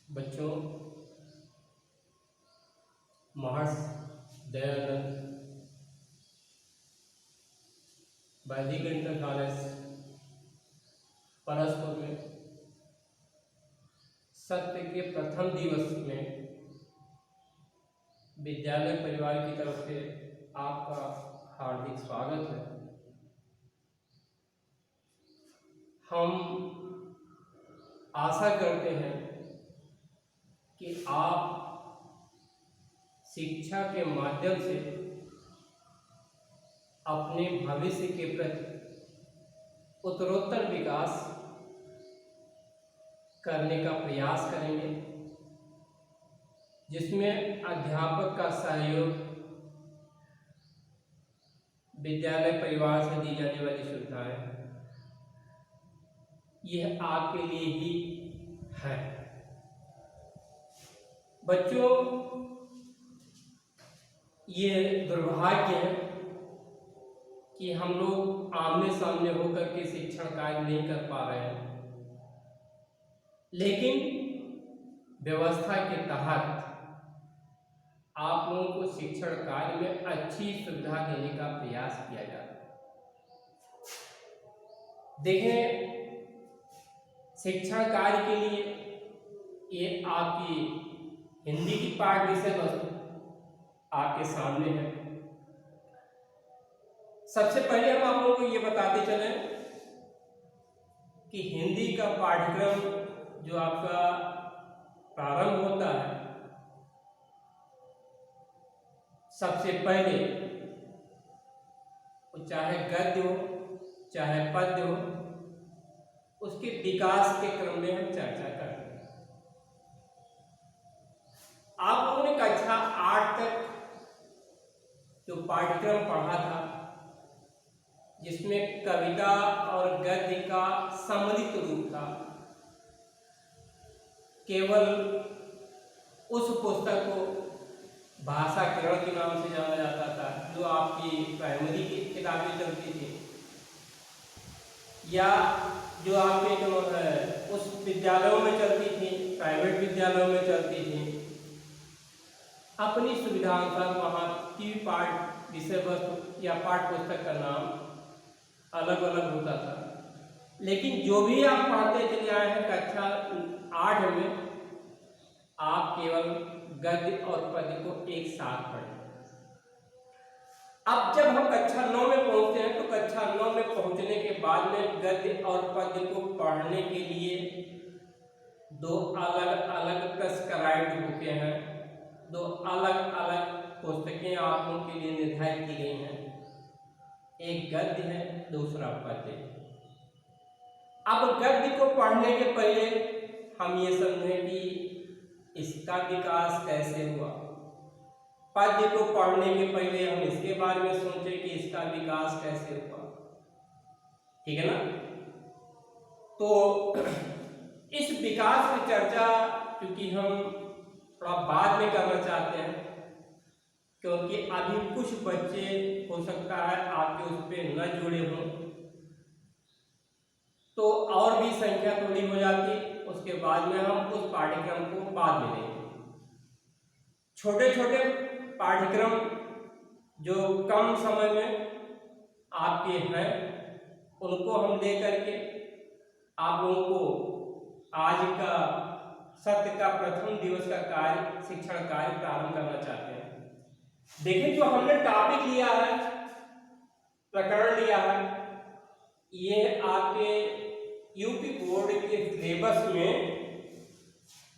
बच्चों, महर्षि दयानंद वैदिक inter college Paraspur में सत्र के प्रथम दिवस में विद्यालय परिवार की तरफ से आपका हार्दिक स्वागत है। हम आशा करते हैं कि आप शिक्षा के माध्यम से अपने भविष्य के प्रति उत्तरोत्तर विकास करने का प्रयास करेंगे, जिसमें अध्यापक का सहयोग, विद्यालय परिवार से दी जाने वाली सुविधाएं, यह आपके लिए ही है। बच्चों, ये दुर्भाग्य है कि हम लोग आमने सामने होकर के शिक्षण कार्य नहीं कर पा रहे हैं, लेकिन व्यवस्था के तहत आप लोगों को शिक्षण कार्य में अच्छी सुविधा देने का प्रयास किया जा रहा है। देखें, शिक्षण कार्य के लिए ये आपकी हिंदी की पाठ विषय वस्तु आपके सामने है। सबसे पहले हम आप लोगों को ये बताते चलें कि हिंदी का पाठ्यक्रम जो आपका प्रारंभ होता है, सबसे पहले चाहे गद्य हो चाहे पद्य हो, उसके विकास के क्रम में हम चर्चा करते हैं। आप लोगों ने कक्षा 8 तक जो पाठ्यक्रम पढ़ा था, जिसमें कविता और गद्य का सम्मिलित रूप था, केवल उस पुस्तक को भाषा किरण के नाम से जाना जाता था, जो आपकी प्राइमरी की किताबें चलती थी, या जो आपके जो है उस विद्यालयों में चलती थी, प्राइवेट विद्यालयों में चलती थी। अपनी सुविधा अनुसार वहाँ की पाठ विषय वस्तु या पाठ पुस्तक का नाम अलग अलग होता था, लेकिन जो भी आप पढ़ते चले आए हैं कक्षा 8 में, आप केवल गद्य और पद्य को एक साथ पढ़ें। अब जब हम कक्षा 9 में पहुंचते हैं, तो कक्षा 9 में पहुंचने के बाद में गद्य और पद्य को पढ़ने के लिए दो अलग अलग प्रेस्क्राइब्ड बुकें हैं, दो अलग अलग पुस्तकें आप लोगों के लिए निर्धारित की गई हैं। एक गद्य है, दूसरा पद्य। अब गद्य को पढ़ने के पहले हम ये समझें कि इसका विकास कैसे हुआ। पद्य को पढ़ने के पहले हम इसके बारे में सोचें कि इसका विकास कैसे हुआ। ठीक है ना? तो इस विकास की चर्चा क्योंकि हम थोड़ा बाद में करना चाहते हैं, क्योंकि अभी कुछ बच्चे हो सकता है आपके उस पर न जुड़े हों, तो और भी संख्या थोड़ी हो जाती, उसके बाद में हम उस पाठ्यक्रम को बाद में लेंगे। छोटे छोटे पाठ्यक्रम जो कम समय में आपके हैं, उनको हम ले करके आप लोगों को आज का सत्र का प्रथम दिवस का कार्य, शिक्षण कार्य प्रारंभ करना चाहते हैं। देखिए, जो हमने टॉपिक लिया है, प्रकरण लिया है, ये आपके यूपी बोर्ड के सिलेबस में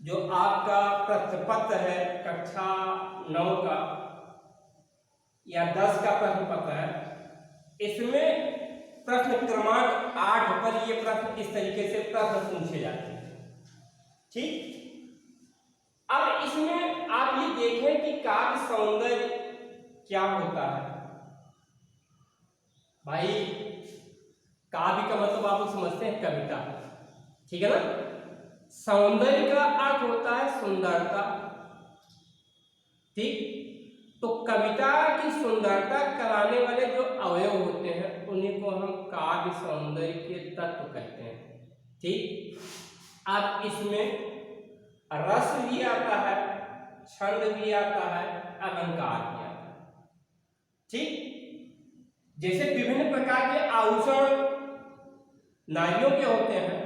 जो आपका प्रश्न पत्र है कक्षा 9 का या 10 का प्रश्न पत्र है, इसमें प्रश्न क्रमांक 8 पर ये प्रश्न इस तरीके से प्रश्न पूछे जाते हैं। ठीक, अब इसमें आप ये देखें कि काव्य सौंदर्य क्या होता है। भाई, काव्य का मतलब आप लोग समझते हैं कविता, ठीक है ना? सौंदर्य का अर्थ होता है सुंदरता। ठीक, तो कविता की सुंदरता कराने वाले जो अवयव होते हैं, उन्हीं को हम काव्य सौंदर्य के तत्व कहते हैं। ठीक, अब इसमें रस भी आता है, छंद भी आता है, अलंकार भी आता है। ठीक, जैसे विभिन्न प्रकार के आभूषण नारियों के होते हैं,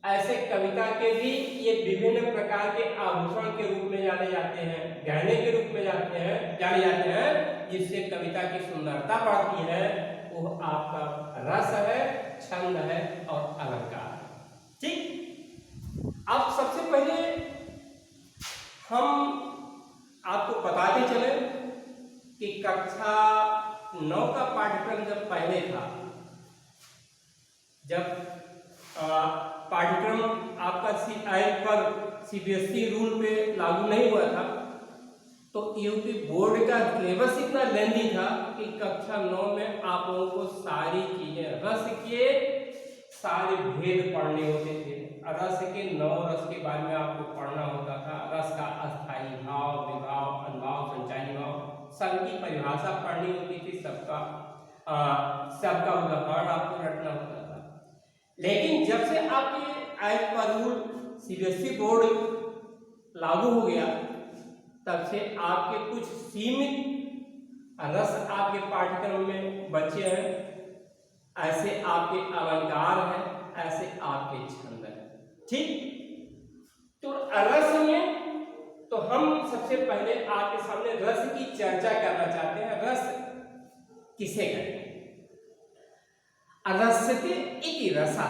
ऐसे कविता के भी ये विभिन्न प्रकार के आभूषण के रूप में जाने जाते हैं, गहने के रूप में जाने जाते हैं, जिससे कविता की सुंदरता बढ़ती है। वो आपका रस है, छंद है और अलंकार। ठीक, अब सबसे पहले हम आपको बताते चले कि कक्षा 9 का पाठ्यक्रम जब पहले था, जब पाठ्यक्रम आपका CBSE रूल पे लागू नहीं हुआ था, तो यूपी बोर्ड का सिलेबस इतना लेंदी था कि कक्षा 9 में आप लोगों को सारी चीजें, रस के सारे भेद पढ़ने होते थे। रस के 9 रस के बारे में आपको पढ़ना होता था। रस का अस्थाई भाव, विभाव, अनुभाव, संचारी भाव, सबकी परिभाषा पढ़नी होती थी, सबका उदाहरण आपको रटना होता था। लेकिन जब से आपके आयत का रूल CBSE बोर्ड लागू हो गया, तब से आपके कुछ सीमित रस आपके पाठ्यक्रम में बचे हैं। ऐसे आपके अलंकार हैं, ऐसे आपके छंद हैं। ठीक, तो रस में तो हम सबसे पहले आपके सामने रस की चर्चा करना चाहते हैं। रस किसे कहते हैं? रसते इति रसा,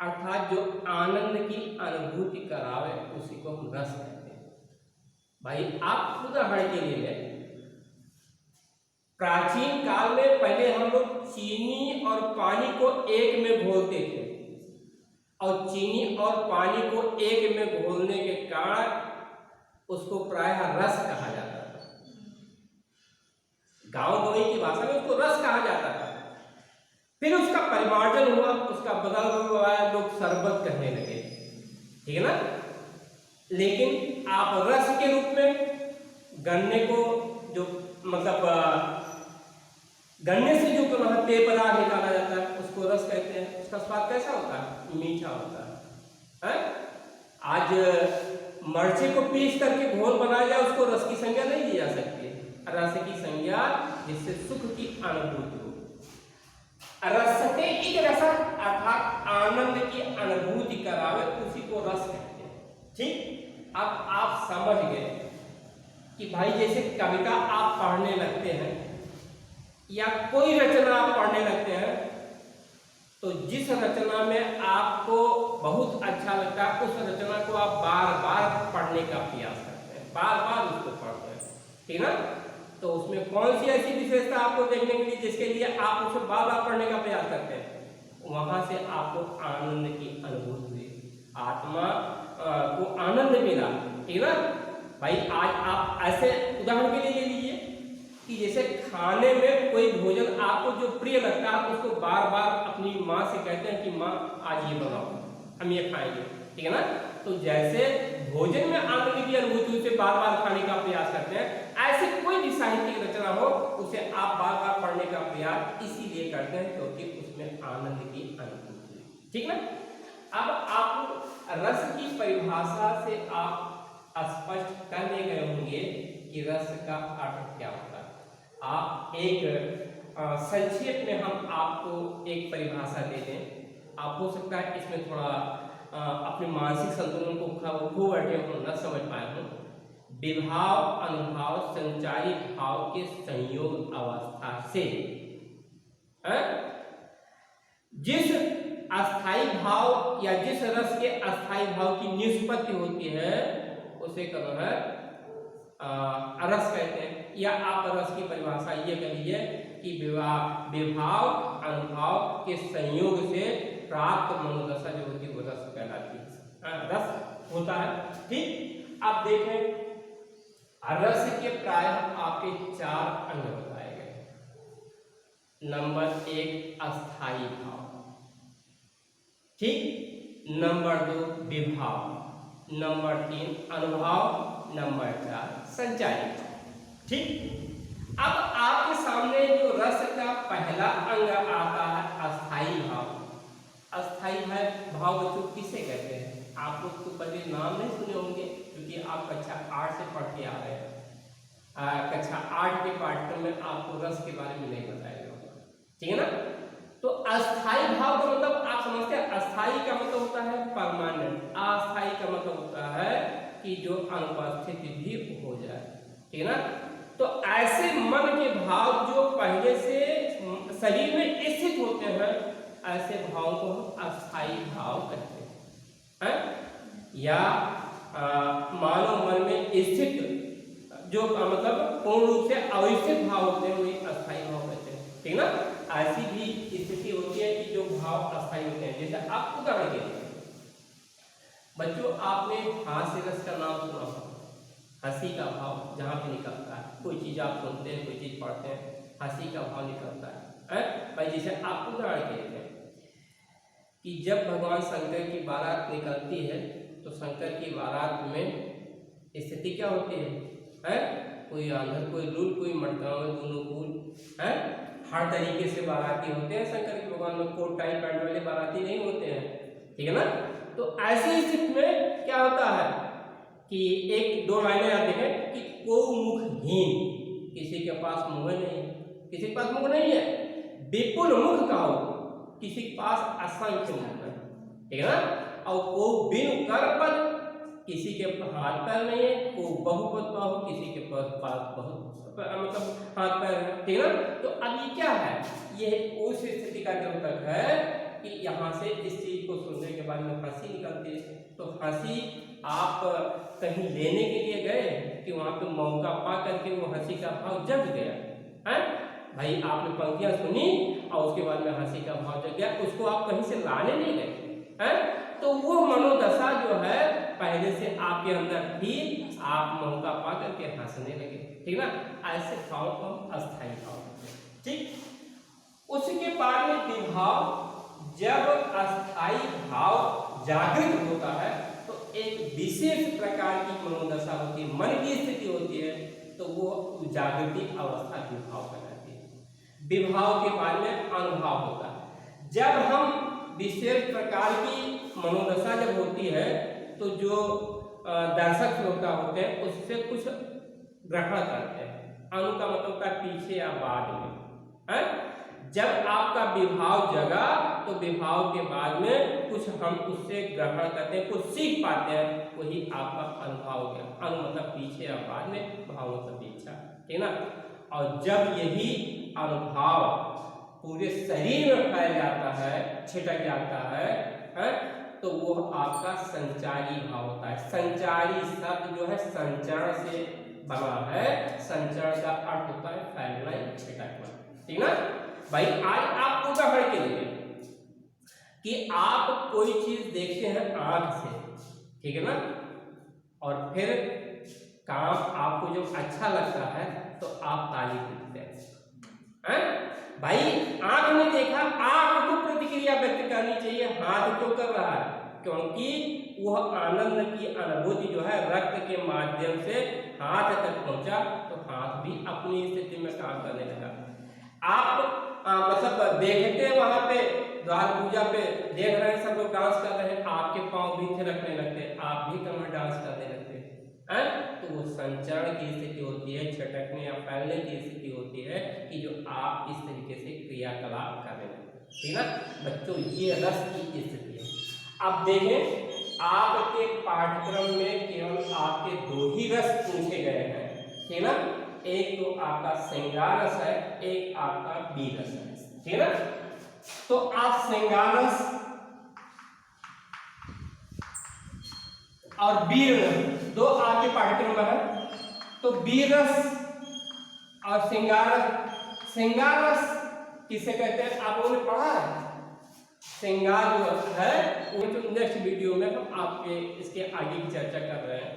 अर्थात जो आनंद की अनुभूति करावे उसी को हम रस कहते हैं। भाई आप उदाहरण के लिए, प्राचीन काल में पहले हम लोग चीनी और पानी को एक में घोलते थे, और चीनी और पानी को एक में घोलने के कारण उसको प्रायः रस कहा जाता था। गांव गंवई की भाषा में उसको रस कहा जाता था। फिर उसका परिमार्जन हुआ, उसका बदल हुआ, लोग शरबत कहने लगे। ठीक है ना? लेकिन आप रस के रूप में गन्ने को जो मतलब गन्ने से जो पेय पदार्थ निकाला जाता है उसको रस कहते हैं। उसका स्वाद कैसा होता है? मीठा होता है। आज मर्चे को पीस करके घोल बनाया जाए, उसको रस की संज्ञा नहीं दी जा सकती। रस की संज्ञा जिससे सुख की अनुभूति हो। रसते एक रसा, अर्थात आनंद की अनुभूति करावे उसी को रस कहते हैं। ठीक, अब आप समझ गए कि भाई जैसे कविता आप पढ़ने लगते हैं या कोई रचना आप पढ़ने लगते हैं, तो जिस रचना में आपको बहुत अच्छा लगता है उस रचना को आप बार बार पढ़ने का प्रयास करते हैं, बार बार उसको पढ़ते हैं। ठीक ना? तो उसमें कौन सी ऐसी विशेषता आपको देखने के लिए जिसके लिए आप उसे बार बार पढ़ने का प्रयास करते हैं? वहां से आपको आनंद की अनुभूति हुई, आत्मा को आनंद मिला। ठीक ना भाई? आज आप ऐसे उदाहरण के लिए ले लीजिए कि जैसे खाने में कोई भोजन आपको जो प्रिय लगता है उसको बार बार अपनी माँ से कहते हैं कि माँ आज ये बनाओ, हम ये खाएंगे। ठीक है ना? तो जैसे भोजन में आनंद की अनुभूति उसे बार बार खाने का प्रयास करते हैं, ऐसे कोई भी साहित्यिक रचना हो उसे आप बार बार पढ़ने का प्रयास इसीलिए करते हैं क्योंकि उसमें आनंद की अनुभूति है। ठीक ना? अब आप रस की परिभाषा से आप स्पष्ट करने गए होंगे कि रस का अर्थ क्या होता है। आप एक संक्षेप में हम आपको एक परिभाषा दे दें। आप हो सकता है इसमें थोड़ा अपने मानसिक संतुलन को खो बैठे हो, न समझ पाए हो। विभाव, अनुभाव, संचारी भाव के संयोग अवस्था से जिस अस्थाई भाव या जिस रस के अस्थाई भाव की निष्पत्ति होती है उसे कहते हैं रस कहते हैं। या आप रस की परिभाषा ये कह लीजिए कि विभाव अनुभाव के संयोग से प्राप्त मनोदशा जो होती है वो रस कहलाती है, रस होता है। ठीक, आप देखें रस के प्रायः आपके 4 अंग बताए गए। नंबर 1 अस्थाई भाव, ठीक, नंबर 2 विभाव, नंबर 3 अनुभाव, नंबर 4 संचारी भाव। ठीक, अब आपके सामने जो रस का पहला अंग आता है अस्थाई भाव। अस्थाई भाव बच्चों किसे कहते हैं? आप लोग तो कभी नाम नहीं सुने होंगे क्योंकि आप कक्षा 8 से पढ़ के आ रहे हैं। कक्षा 8 के पाठ्यक्रम में आपको रस के बारे में नहीं बताया होगा, ठीक है ना। तो अस्थाई भाव का मतलब आप समझते हैं, अस्थाई का मतलब होता है परमानेंट, अस्थाई का मतलब होता है कि जो अनुपस्थित भी हो जाए, ठीक है ना। तो ऐसे मन के भाव जो पहले से शरीर में स्थित होते हैं, ऐसे भाव को हम अस्थाई भाव कहते हैं। या मानव मन में स्थित जो मतलब पूर्ण रूप से अवस्थित भाव होते हैं वही अस्थाई भाव कहते हैं, ठीक है ना। ऐसी भी स्थिति होती है कि जो भाव अस्थाई होते हैं। जैसे आप उदाहरण के लिए बच्चों, आपने हास्य रस का नाम सुना होगा, हंसी का भाव जहाँ पे निकलता है, कोई चीज आप सुनते हैं, कोई चीज पढ़ते हैं, हंसी का भाव निकलता है भाई। जैसे आप उदाहरण के लिए कि जब भगवान शंकर की बारात निकलती है तो शंकर की बारात में स्थिति क्या होती है? कोई आंधर, कोई लूल, कोई मटकाव, दोनों फूल है। हर तरीके से बाराती होते हैं शंकर के भगवान में, कोट टाई पैंट वाले बाराती नहीं होते हैं, ठीक है ना। तो ऐसी स्थिति में क्या होता है कि एक दो लाइनें आप देखें कि को मुखहीन, किसी के पास मुंह नहीं है, किसी के पास मुंह नहीं है, विपुल मुख का हो, किसी के पास असंख्य मुख है, ठीक है ना। और को बिन कर पद, किसी के हाथ पैर नहीं है, को बहुपद का हो, किसी के पास बहुत मतलब हाथ पैर है, ठीक है ना। तो अब ये क्या है, ये उस स्थिति का द्योतक है कि यहाँ से इस चीज को सुनने के बाद में हंसी निकलती है। तो हंसी आप कहीं लेने के लिए गए कि वहां पे मौका पा करके वो हंसी का भाव जग गया है भाई। आपने पंक्तियां सुनी और उसके बाद में हंसी का भाव जग गया, उसको आप कहीं से लाने नहीं गए हैं। तो वो मनोदशा जो है पहले से आपके अंदर थी, आप मौका पा करके हंसने लगे, ठीक ना। ऐसे भाव को हम अस्थाई भाव, ठीक। उसके बाद में विभाव, जब अस्थाई भाव जागृत होता है तो एक विशेष प्रकार की मनोदशा होती है, मन की स्थिति होती है, तो वो जागृति अवस्था विभाव कहलाती है। विभाव के बाद में अनुभव होता है। जब हम विशेष प्रकार की मनोदशा जब होती है तो जो दर्शक श्रोता होते हैं उससे कुछ ग्रहण करते हैं। अनु का मतलब होता है पीछे या बाद में है। जब आपका विभाव जगा तो विभाव के बाद में कुछ हम उससे ग्रहण करते हैं, कुछ सीख पाते हैं, वही आपका अनुभव हो गया। अनु मतलब पीछे या बाद में, भाव मतलब इच्छा, ठीक ना। और जब यही अनुभव पूरे शरीर में फैल जाता है, छिटक जाता है तो वो आपका संचारी भाव होता है। संचारी शब्द जो है संचरण से बना है। संचरण का अर्थ होता है फैलना, छिटकना, ठीक ना भाई। आज आप उदाहरण के लिए कि आप कोई चीज देखते हैं आंख से, ठीक है ना, और फिर काम आपको जब अच्छा लगता है तो आप ताली पीटते हैं भाई। आंख ने देखा, आंख को प्रतिक्रिया व्यक्त करनी चाहिए, हाथ क्यों कर रहा है? क्योंकि वह आनंद की अनुभूति जो है रक्त के माध्यम से हाथ तक पहुंचा तो हाथ भी अपनी स्थिति में काम करने लगा। आप मतलब देखते हैं वहां पे द्वार पूजा पे देख रहे हैं सब लोग डांस कर रहे हैं, आपके पांव भी थिरकने लगते, आप भी कमर डांस करने लगते हैं। तो वो संचरण की स्थिति होती है, छटकने या फैलने की स्थिति होती है कि जो आप इस तरीके से क्रियाकलाप कर रहे हैं, ठीक है ना बच्चों। ये रस की स्थिति है। अब देखें आपके पाठ्यक्रम में केवल आपके दो ही रस पूछे गए हैं, ठीक है ना। एक तो आपका श्रृंगार रस है, एक आपका बीर रस है, ठीक है ना। तो आप श्रृंगार रस और बीर रस दो आपके पाठ्यक्रम में है। तो बीर रस और श्रृंगार रस, श्रृंगार रस किसे कहते हैं आप लोगों ने पढ़ा है? श्रृंगार जो है वो तो नेक्स्ट वीडियो में हम आपके इसके आगे की चर्चा कर रहे हैं।